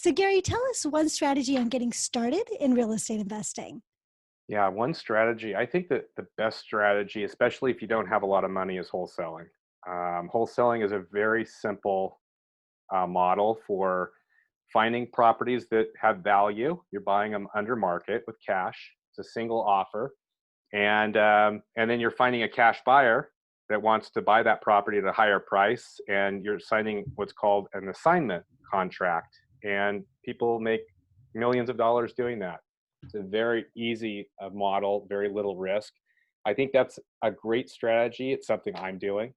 So, Gary, tell us one strategy on getting started in real estate investing. Yeah, one strategy. I think that the best strategy, especially if you don't have a lot of money, is wholesaling. Wholesaling is a very simple model for finding properties that have value. You're buying them under market with cash. It's a single offer, and then you're finding a cash buyer that wants to buy that property at a higher price, and you're signing what's called an assignment contract. And people make millions of dollars doing that. It's a very easy model, very little risk. I think that's a great strategy. It's something I'm doing.